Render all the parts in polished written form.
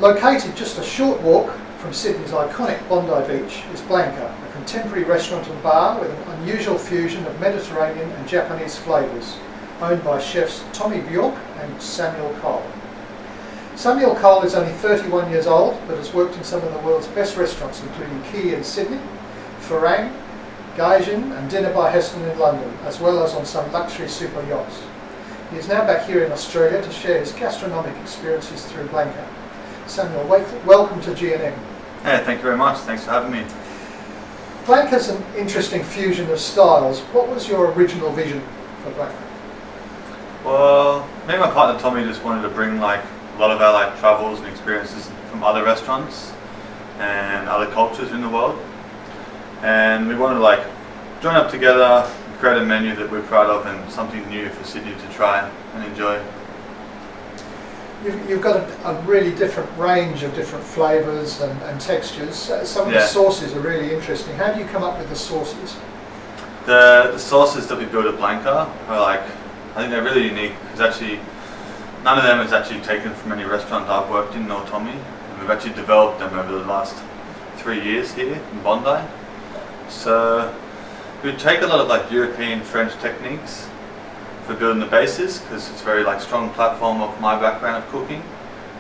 Located just a short walk from Sydney's iconic Bondi Beach is Blanca, a contemporary restaurant and bar with an unusual fusion of Mediterranean and Japanese flavours, owned by chefs Tommy Bjork and Samuel Cole. Samuel Cole is only 31 years old, but has worked in some of the world's best restaurants, including Key in Sydney, Farang, Gaijin and Dinner by Heston in London, as well as on some luxury super yachts. He is now back here in Australia to share his gastronomic experiences through Blanca. Samuel, welcome to G&M. Yeah, thank you very much. Thanks for having me. Blanca's an interesting fusion of styles. What was your original vision for Blanca? Well, me and my partner Tommy just wanted to bring a lot of our travels and experiences from other restaurants and other cultures in the world, and we wanted to join up together and create a menu that we're proud of and something new for Sydney to try and enjoy. You've got a really different range of different flavours and textures. Some of the sauces are really interesting. How do you come up with the sauces? The sauces that we build at Blanca are I think they're really unique, because actually none of them is actually taken from any restaurant I've worked in, nor Tommy. And we've actually developed them over the last 3 years here in Bondi. So we take a lot of European French techniques for building the bases, because it's a very strong platform of my background of cooking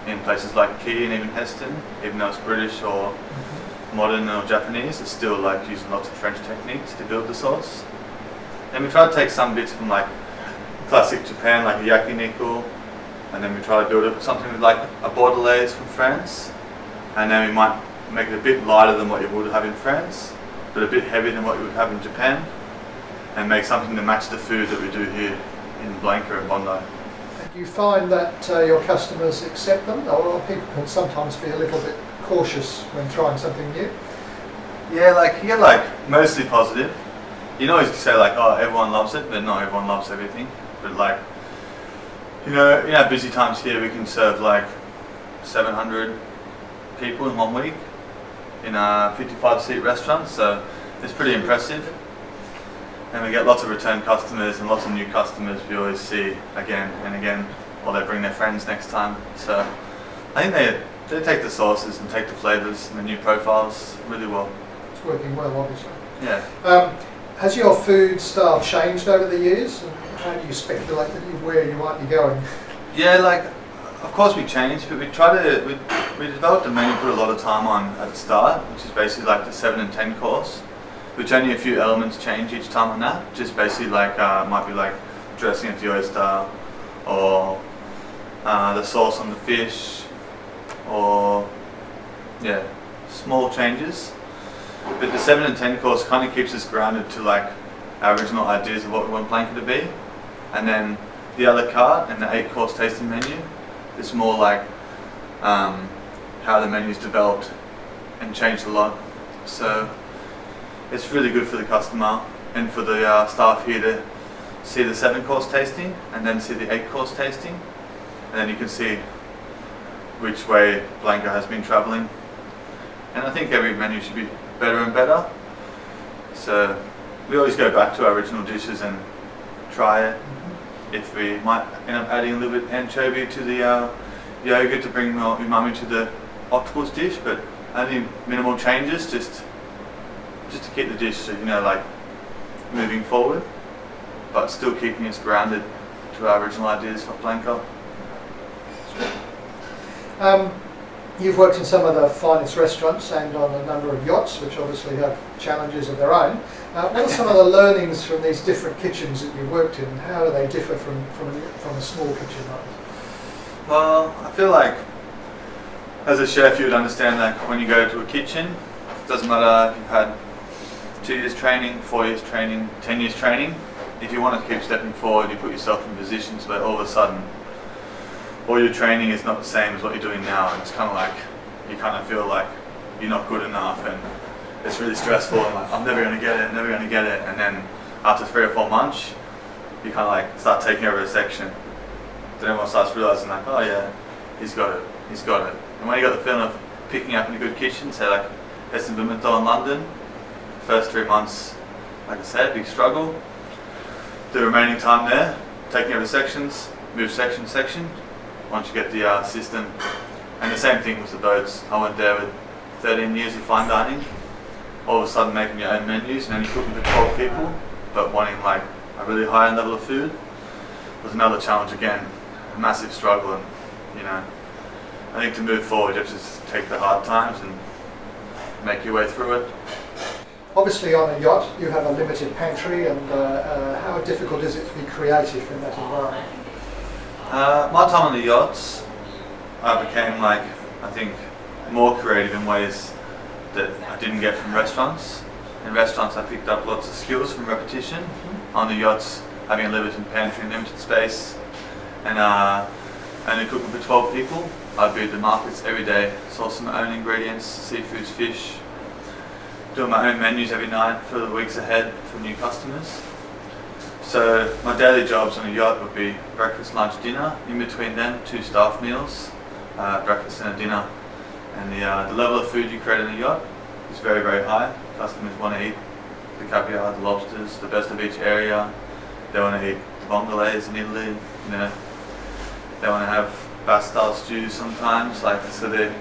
in places like Key and even Heston. Even though it's British or modern or Japanese, it's still using lots of French techniques to build the sauce. Then we try to take some bits from classic Japan, like a yakiniku, and then we try to build something with a bordelaise from France, and then we might make it a bit lighter than what you would have in France, but a bit heavier than what you would have in Japan, and make something to match the food that we do here in Blanca and Bondi. Do you find that your customers accept them, or people can sometimes be a little bit cautious when trying something new? Yeah, you get mostly positive. You can always say oh, everyone loves it, but not everyone loves everything. But in our busy times here, we can serve 700 people in 1 week in a 55-seat restaurant, so it's pretty impressive. And we get lots of return customers and lots of new customers we always see again and again, or they bring their friends next time. So I think they take the sauces and take the flavours and the new profiles really well. It's working well, obviously. Yeah. Has your food style changed over the years? And how do you speculate where you might be going? Yeah, of course we changed, but we developed a menu, put a lot of time on at the start, which is basically the 7 and 10 course, which only a few elements change each time on that. Just basically might be dressing of the oyster, or the sauce on the fish, or small changes. But the 7 and 10 course kind of keeps us grounded to our original ideas of what we want Blanca to be, and then the other carte and the 8 course tasting menu is more how the menu's developed and changed a lot. So it's really good for the customer and for the staff here to see the 7 course tasting and then see the 8 course tasting, and then you can see which way Blanca has been travelling. And I think every menu should be better and better. So we always go back to our original dishes and try it. If we might end up adding a little bit anchovy to the yogurt to bring more umami to the octopus dish, but only minimal changes, just to keep the dish, moving forward, but still keeping us grounded to our original ideas for Blanca. You've worked in some of the finest restaurants and on a number of yachts, which obviously have challenges of their own. What are some of the learnings from these different kitchens that you've worked in? How do they differ from a small kitchen? Well, I feel as a chef you would understand that when you go to a kitchen, it doesn't matter if you've had 2 years training, 4 years training, 10 years training. If you want to keep stepping forward, you put yourself in positions where all of a sudden all your training is not the same as what you're doing now, and it's kind of you kind of feel you're not good enough, and it's really stressful, and I'm never going to get it, and then after 3 or 4 months you kind of start taking over a section. Then everyone starts realising oh yeah, he's got it. And when you got the feeling of picking up in a good kitchen, say Heston Blumenthal in London, first 3 months, like I said, big struggle. The remaining time there, taking over sections, move section to section. Once you get the system And the same thing with the boats. I went there with 13 years of fine dining, all of a sudden making your own menus and only cooking for 12 people, but wanting like a really high end level of food was another challenge again, a massive struggle. And you know, I think to move forward you have to just take the hard times and make your way through it. Obviously on a yacht you have a limited pantry, and how difficult is it to be creative in that environment? My time on the yachts, I became like, I think, more creative in ways that I didn't get from restaurants. In restaurants I picked up lots of skills from repetition. On the yachts, having a limited pantry and limited space, and only cooking for 12 people, I'd be at the markets every day, sourcing my own ingredients, seafoods, fish, doing my own menus every night for the weeks ahead for new customers. So my daily jobs on a yacht would be breakfast, lunch, dinner. In between them, 2 staff meals, breakfast and a dinner. And the level of food you create on a yacht is very, very high. Customers want to eat the caviar, the lobsters, the best of each area. They want to eat the vongolais in Italy. You know, they want to have bath style stews sometimes. So the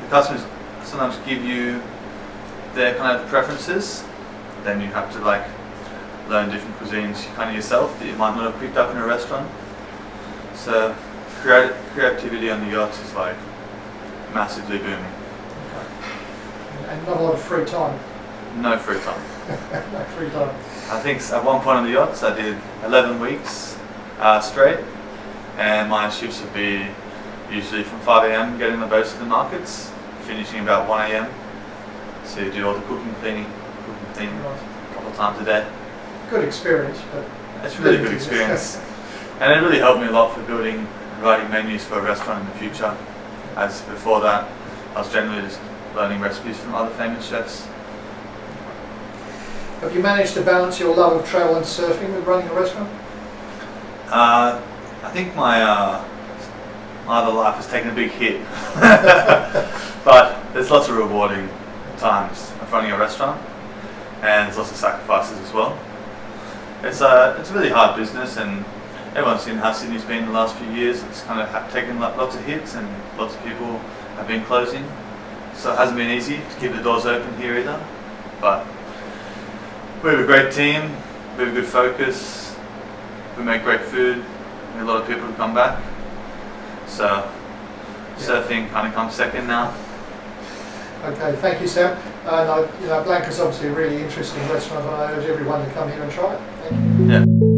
customers sometimes give you their kind of preferences. Then you have to like learn different cuisines kind of yourself that you might not have picked up in a restaurant. So creativity on the yachts is like massively booming. Okay. And not a lot of free time? No free time. No free time. I think at one point on the yachts I did 11 weeks straight, and my shifts would be usually from 5 AM getting the boats to the markets, finishing about 1 AM. So you do all the cooking, cleaning Right. a couple of times a day. Good experience, but It's a really good experience. And it really helped me a lot for building and writing menus for a restaurant in the future. As before that, I was generally just learning recipes from other famous chefs. Have you managed to balance your love of travel and surfing with running a restaurant? I think my other life has taken a big hit. But there's lots of rewarding times of running a restaurant, and there's lots of sacrifices as well. It's a really hard business, and everyone's seen how Sydney's been the last few years. It's kind of taken lots of hits, and lots of people have been closing. So it hasn't been easy to keep the doors open here either. But we have a great team, we have a good focus, we make great food, we have a lot of people who come back. So surfing kind of comes second now. Okay, thank you, Sam. Blanca's obviously a really interesting restaurant, and I urge everyone to come here and try it. Thank you. Yeah.